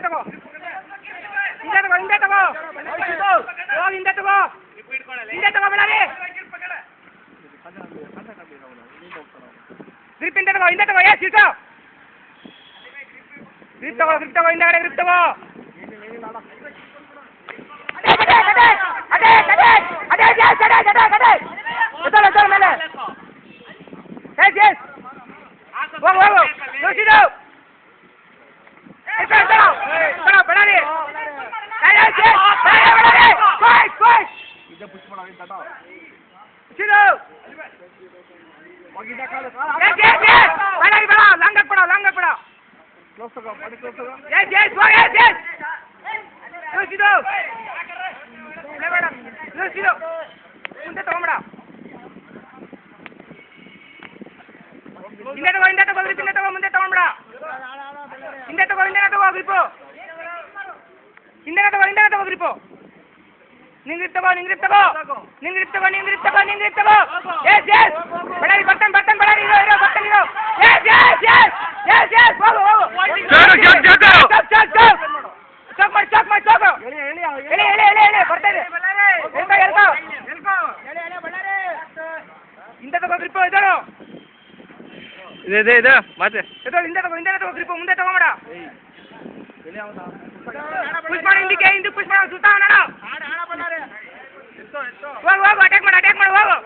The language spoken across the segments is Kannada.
ತಗೋ ಹೋಗಿ ಹಿಂದೆ ತಗೋ ಬಳ್ಳಾರಿ ಗ್ರಿಪ್ ಹಿಂದೆ ತಗೋ ಸೀಟು ಗ್ರಿಪ್ ತಗೋ ಹಿಂದೆಗಡೆ ಗ್ರಿಪ್ ತಗೋ ಮೇಲೆ ಹೋಗು ಬಳ್ಳಾರಿ ಮುಂದೆ ತಗೊಂಬೇಡ ಹಿಂದೆ ತಗೋ ಮುಂದೆ ತಗೊಂಬೇಡ ಹಿಂದೆ ತಗೋ ಗ್ರಿಪ್ಪು ಹಿಂದೆ ತಗೋ ಗ್ರಿಪ್ಪು ನಿಂಗ್ರಿಪ್ ತಗೋ ಬಳ್ಳಾರಿ ಬರ್ತಾನೆ ಬಳ್ಳಾರಿ ಬರ್ತಾನೆ ಚಾಕ್ ಮಾಡಿ ಬರ್ತಾ ಇದೆ ಹಿಂದೆ ತಗೋ ಗ್ರಿಪ್ಪು ಇದಳು ಇದೆ ಮತ್ತೆ ಹಿಂದೆ ತಗೋ ಗ್ರಿಪ್ಪು ಮುಂದೆ ತಗೊಂಬೇಡ ಪುಷ್ ಮಾಡಿ ಹಿಂದೆ ಪುಷ್ ಮಾಡು ಸುತ್ತಾವಣ ಹೋಗು ಅಟ್ಯಾಕ್ ಮಾಡು ಹೋಗು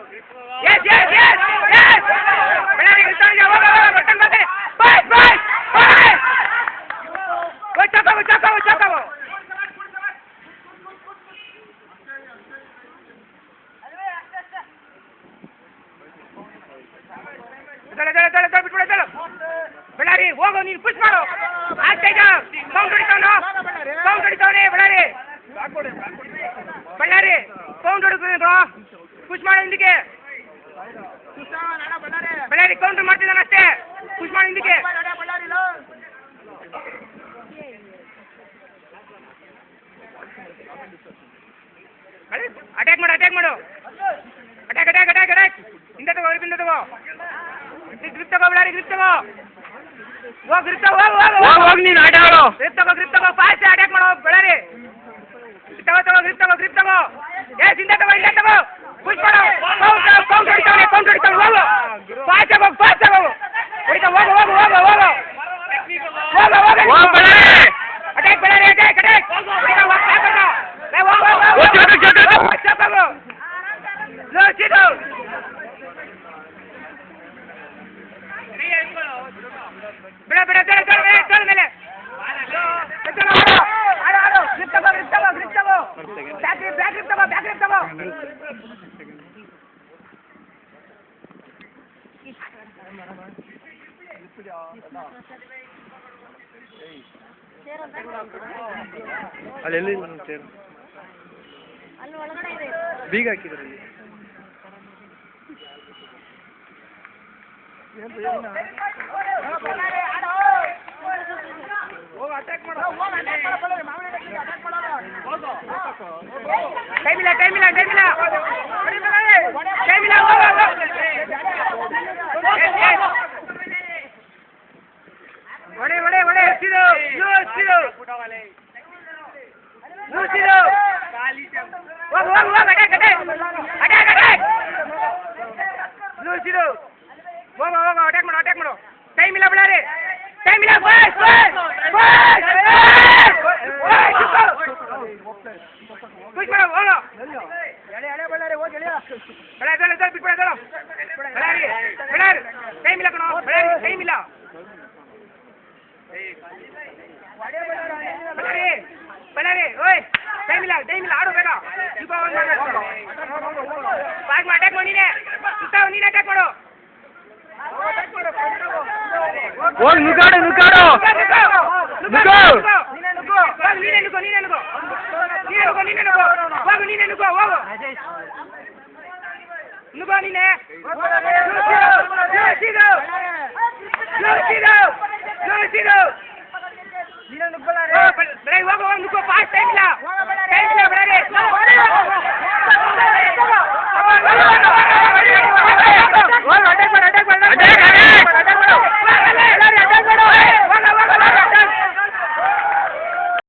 ಬಳ್ಳಾರಿ ಚಾಕಾವು ಬಳ್ಳಾರಿ ಹೋಗು ನೀನು ಪುಷ್ ಮಾಡು ಕೌಂಟ್ ಹೊಡಿತಾವನೆ ಬಳ್ಳಾರಿ ಕೌಂಟ್ ಹೊಡಿದ್ರು ಪುಷ್ ಮಾಡು ಹಿಂದಕ್ಕೆ ಬಳ್ಳಾರಿ ಕೌಂಟರ್ ಮಾಡ್ತಿದ್ದಾನೆ ಅಷ್ಟೇ ಪುಷ್ ಮಾಡಿ ಹಿಂದಕ್ಕೆ ಅಟ್ಯಾಕ್ ಮಾಡು ಅಟ್ಯಾಕ್ ಹಿಂದೆ ತಗೋ ಗ್ರಿಪ್ ತಗೋ ಬಳ್ಳಾರಿ ಗ್ರಿಪ್ ತಗೋ ಹೋಗ್ ನೀನು ಆಟ ಆಡೋ ಗ್ರಿಪ್ ತಗೋ ಫಾಸ್ಟ್ ಅಟ್ಯಾಕ್ ಮಾಡೋ ಬಳ್ಳಾರಿ ಗ್ರಿಪ್ ತಗೋ ಹಿಂದೆ ತಗೋ ಪುಷ್ ಮಾಡು ಕೌಂಟ್ ಹೊಡಿತಾವನೆ ಹೋಗು ಫಾಸ್ಟ್ ಹೋಗು ಹೊಡಿತಾ ಹೋಗು ಅಟ್ಯಾಕ್ ಬಳ್ಳಾರಿ ಅಟ್ಯಾಕ್ ಬಿಡ ಮೇಲೆ ಬ್ಯಾಕ್ ತಗೋ ಅಲ್ಲಿ ಬೀಗ ಹಾಕಿದ್ರಿ ಟೈಮ್ ಇಲ್ಲ ಒಡೆ ಸಿಡು ಅಟ್ಯಾಕ್ ಮಾಡು ಟೈಮ್ ಇಲ್ಲ ಬಳ್ಳಾರಿ ಪುಷ್ ಮಾಡು ಹೋಗು ಬಳ್ಳಾರಿ ಟೈಮ್ ಇಲ್ಲ ಕಣೋ ಟೈಮ್ ಇಲ್ಲ ಬಳ್ಳಾರಿ ಓಯ್ ಟೈಮ್ ಇಲ್ಲ ಆಡು ಬೇಡ ಅಟ್ಯಾಕ್ ಮಾಡಿ ನೀನೆ ಅಟ್ಯಾಕ್ ಮಾಡು ಹೋಗಿ ನುಗ್ಗಾಡು